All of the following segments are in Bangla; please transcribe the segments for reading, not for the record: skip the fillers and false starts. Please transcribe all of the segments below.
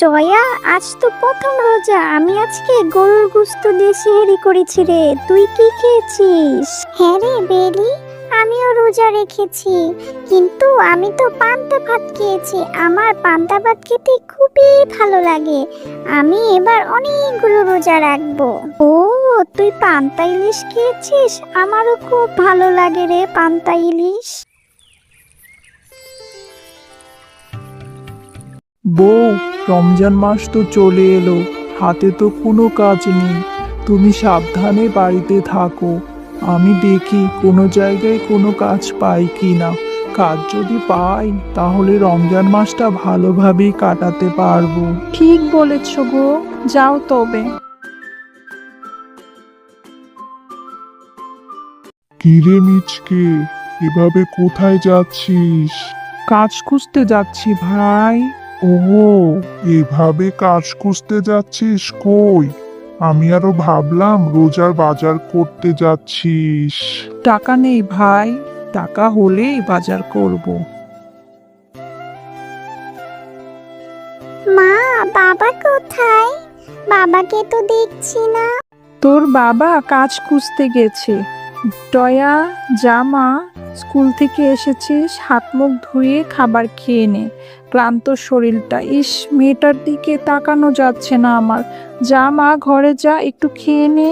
জয়া, আজ তো প্রথম রোজা। আমি আজকে গরুর গোশত দিয়ে সেহরি করেছি রে। তুই কি খেয়েছিস? হ্যাঁ রে বেলি, আমিও রোজা রেখেছি, কিন্তু আমি তো পান্তা ভাত খেয়েছি। আমার পান্তা ভাত খেতে খুবই ভালো লাগে। আমি এবার অনেকগুলো রোজা রাখবো। ও, তুই পান্তা ইলিশ খেয়েছিস? আমারও খুব ভালো লাগে রে পান্তা ইলিশ। বউ, রমজান মাস তো চলে এলো, হাতে তো কোনো কাজ নেই। তুমি সাবধানে বাড়িতে থাকো, আমি দেখি কোনো জায়গায় কোনো কাজ পাই কি না। কাজ যদি পাই তাহলে রমজান মাসটা ভালোভাবেই কাটাতে পারবো। ঠিক বলেছ গো, যাও তবে। কিরে মিচকে, এভাবে কোথায় যাচ্ছিস? কাজ খুঁজতে যাচ্ছি ভাই। ও, এভাবে কাজ খুঁজতে যাচ্ছিস? কই, আমি আরো ভাবলাম রোজার বাজার করতে যাচ্ছিস। টাকা নেই ভাই, টাকা হলেই বাজার করব। মা, বাবা কোথায়? বাবাকে তো দেখছি না। তোর বাবা কাজ খুঁজতে গেছে। টয়া, জামা, স্কুল থেকে এসেছিস, হাত মুখ ধুয়ে খাবার খেয়ে নে। ক্লান্ত শরীরটা, ইস, মেয়েটার দিকে তাকানো যাচ্ছে না আমার। যা মা, ঘরে যা, একটু খেয়ে নে।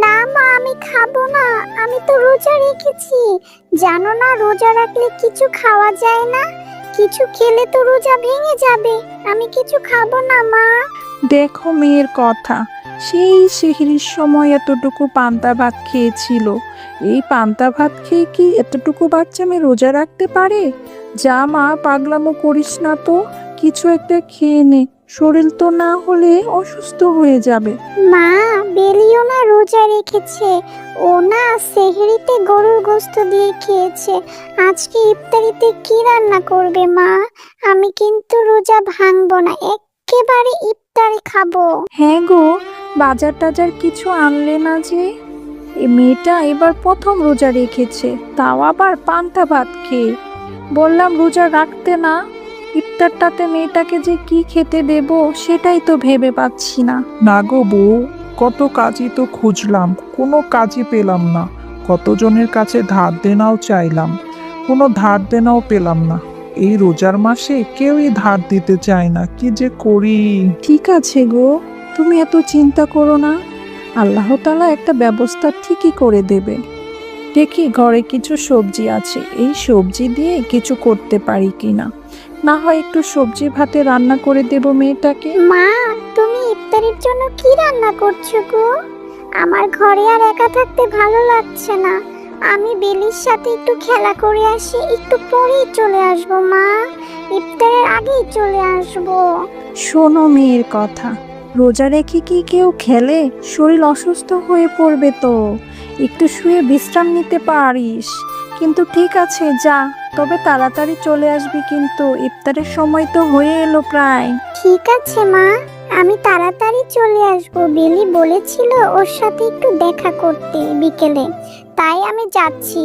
না মা, আমি খাবো না। আমি তো রোজা রেখেছি। জানো না, রোজা রাখলে কিছু খাওয়া যায় না। কিছু খেলে তো রোজা ভেঙে যাবে। আমি কিছু খাবো না মা। দেখো মেয়ের কথা, সেই সেহরির সময় এতটুকু পান্তা ভাত খেয়েছিল। এই পান্তা ভাত খেয়ে কি এতটুকু বাচ্চা মেয়ে রোজা রাখতে পারে? যা মা, পাগলামো করিস না তো, কিছু একটা খেয়ে নে, শরীর তো না হলে অসুস্থ হয়ে যাবে। মা, বেলিও না রোজা রেখেছে। ও না সেহরিতে গরুর গোশত দিয়ে খেয়েছে। আজকে ইফতারিতে কি রান্না করবে মা? আমি কিন্তু রোজা ভাঙবো না, একেবারে ইফতারি খাবো। হ্যাঁ গো, বাজার টাজার কিছু আনলে না যে? এই মেয়েটা এবার প্রথম রোজা রেখেছে, তাও আবার পান্তা ভাত খেয়ে। বললাম রোজা রাখতে না। ইফতারটাতে মেয়েটাকে যে কি খেতে দেব সেটাই তো ভেবে পাচ্ছি না। না গো বউ, কত কাজই তো খুঁজলাম, কোনো কাজই পেলাম না। কতজনের কাছে ধার দেনাও চাইলাম, কোনো ধার দেনাও পেলাম না। এই রোজার মাসে কেউই ধার দিতে চায় না, কি যে করি। ঠিক আছে গো, তুমি এত চিন্তা করো না, আল্লাহ তাআলা একটা ব্যবস্থা ঠিকই করে দেবে। দেখি ঘরে কিছু সবজি আছে, এই সবজি দিয়ে কিছু করতে পারি কিনা। না হয় একটু সবজি ভাতে রান্না করে দেব মেয়েটাকে। মা, তুমি ইফতারির জন্য কি রান্না করছো গো? আমার ঘরে আর একা থাকতে ভালো লাগছে না। আমি বেলির সাথে একটু খেলা করে আসি, একটু পরেই চলে আসবো মা। ইফতারের আগেই চলে আসবো। শোনো মেয়ের কথা, রোজা রেখে কি কেউ খেলে? শরীর অসুস্থ হয়ে পড়বে তো। একটু শুয়ে বিশ্রাম নিতে পারিস। কিন্তু ঠিক আছে, যা, তবে তাড়াতাড়ি চলে আসবি, কিন্তু ইফতারের সময় তো হয়ে এলো প্রায়। ঠিক আছে মা, আমি তাড়াতাড়ি চলে আসবো। বেলি বলেছিল ওর সাথে একটু দেখা করতে বিকেলে, তাই আমি যাচ্ছি।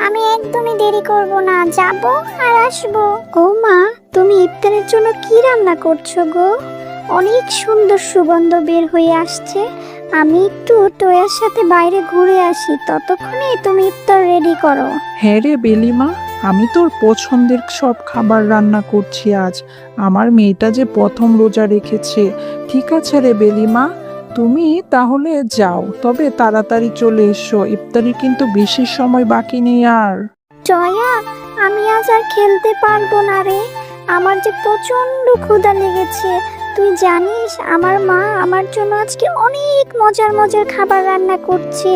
আমি একদমই দেরি করব না, যাব আর আসবো। ও মা, তুমি ইফতারের জন্য কি রান্না করছো গো? অনেক সুন্দর সুগন্ধ বের হয়ে আসছে। আমি একটু টয়ার সাথে বাইরে ঘুরে আসি, ততক্ষণে তুমি ইফতার রেডি করো। হ্যাঁ রে বেলিমা, আমি তোর পছন্দের সব খাবার রান্না করছি আজ। আমার মেয়েটা যে প্রথম রোজা রেখেছে। ঠিক আছে রে বেলিমা, তুমি তাহলে যাও, তবে তাড়াতাড়ি চলে এসো, ইফতারি কিন্তু বেশি সময় বাকি নেই আর। জয়া, আমি আজ আর খেলতে পারবো না রে। আমার যে প্রচন্ড ক্ষুধা লেগেছে। তুই জানিস আমার মা আমার জন্য আজকে অনেক মজার মজার খাবার রান্না করছে।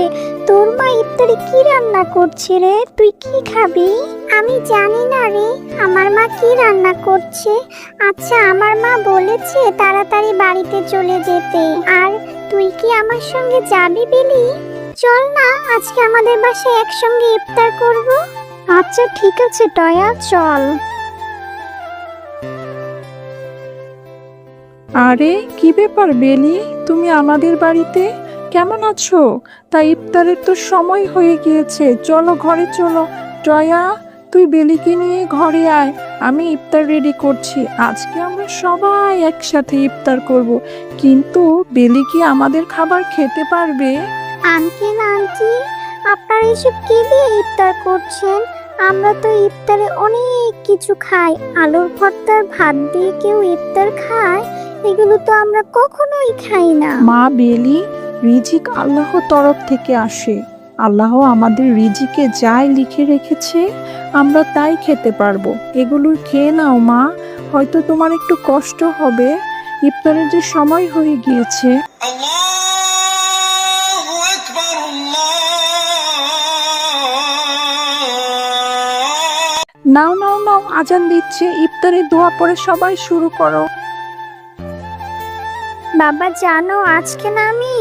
তোর মা ইফতারি কি রান্না করছে রে? তুই কি খাবি? আমি জানি না রে, আমার মা কি রান্না করছে। আচ্ছা, আমার মা বলেছে তাড়াতাড়ি বাড়িতে চলে যেতে। আর তুই কি আমার সঙ্গে যাবি বেলি? চল না, আজকে আমাদের বাসায় একসঙ্গে ইফতার করব। আচ্ছা ঠিক আছে টয়া, চল। আরে কি ব্যাপার বেলি, তুমি আমাদের বাড়িতে? কেমন আছো? তা ইফতারের তো সময় হয়ে গিয়েছে, চলো ঘরে চলো। জয়া, তুই বেলিকে নিয়ে ঘরে আয়, আমি ইফতার রেডি করছি। আজকে আমরা সবাই একসাথে ইফতার করব, কিন্তু বেলি কি আমাদের খাবার খেতে পারবে? আঙ্কেল আন্টি, আপনারা এসব কি দিয়ে ইফতার করছেন? আমরা তো ইফতারে অনেক কিছু খাই। আলুর ভর্তার ভাত দিয়ে কেউ ইফতার খায়? এগুলো তো আমরা কখনোই খাই না। মা বেলি, রিজিক আল্লাহর তরফ থেকে আসে। আল্লাহ আমাদের রিজিকে যাই লিখে রেখেছে আমরা তাই খেতে পারবো। এগুলো খেয়ে নাও মা, হয়তো তোমার একটু কষ্ট হবে, ইফতারের যে সময় হয়ে গিয়েছে। আল্লাহু আকবার, নাও নাও নাও, আজান দিচ্ছে, ইফতারের দোয়া পড়ে সবাই শুরু করো। বাবা জানো, আজকে না আমি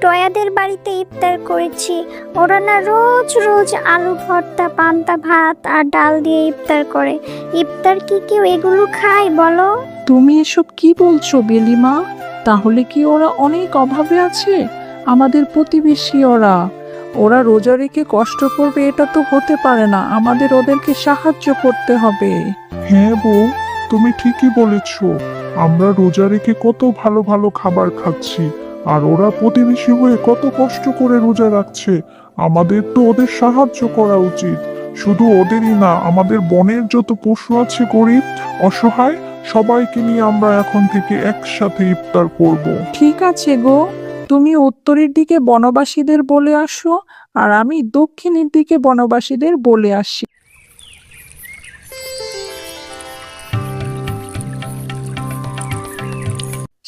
টয়াদের বাড়িতে ইফতার করেছি। ওরা না রোজ রোজ আলু ভর্তা, পান্তা ভাত আর ডাল দিয়ে ইফতার করে। ইফতার কি কেউ এগুলো খায় বলো? তুমি এসব কি বলছো বেলিমা? তাহলে কি ওরা অনেক অভাবে আছে? আমাদের প্রতিবেশী ওরা, ওরা রোজা রেখে কষ্ট করবে এটা তো হতে পারে না। আমাদের ওদেরকে সাহায্য করতে হবে। হ্যাঁ বউ, তুমি ঠিকই বলেছ। আমরা রোজা রেখে কত ভালো ভালো খাবার খাচ্ছি, আর ওরা প্রতিবেশী হয়ে কত কষ্ট করে রোজা রাখছে। আমাদের তো ওদের সাহায্য করা উচিত। শুধু ওদেরই না, আমাদের বনের যত পশু আছে, গরিব অসহায়, সবাইকে নিয়ে আমরা এখন থেকে একসাথে ইফতার করব। ঠিক আছে গো, তুমি উত্তরের দিকে বনবাসীদের বলে আসো, আর আমি দক্ষিণের দিকে বনবাসীদের বলে আসি।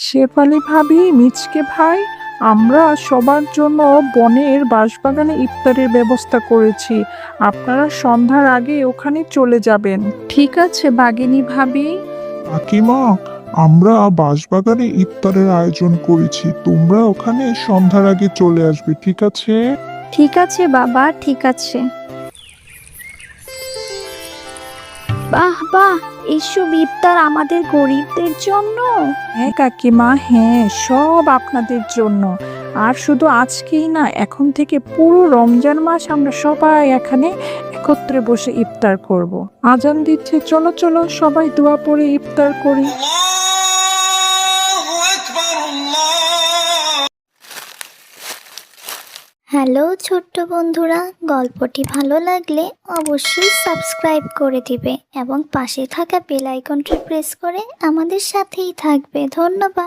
শেফালি ভাবি, মিচকে ভাই, আমরা সবার জন্য বনের বাঁশবাগানে ইফতারের ব্যবস্থা করেছি। আপনারা সন্ধ্যার আগে ওখানে চলে যাবেন। ঠিক আছে বাগিনী ভাবি। কাকিমা, আমরা বাঁশবাগানে ইফতারের আয়োজন করেছি, তোমরা ওখানে সন্ধ্যার আগে চলে আসবে, ঠিক আছে? ঠিক আছে বাবা, ঠিক আছে। বাহ বাহ, এইসব ইফতার আমাদের গরিবদের জন্য। হ্যাঁ কাকিমা, হ্যাঁ, সব আপনাদের জন্য। আর শুধু আজকেই না, এখন থেকে পুরো রমজান মাস আমরা সবাই এখানে একত্রে বসে ইফতার করব। আজান দিচ্ছে, চলো চলো সবাই দোয়া পড়ে ইফতার করি। আল্লাহু আকবার, হ্যালো ছোট্ট বন্ধুরা, গল্পটি ভালো লাগলে অবশ্যই সাবস্ক্রাইব করে দিবে এবং পাশে থাকা বেল আইকনটি প্রেস করে আমাদের সাথেই থাকবে। ধন্যবাদ।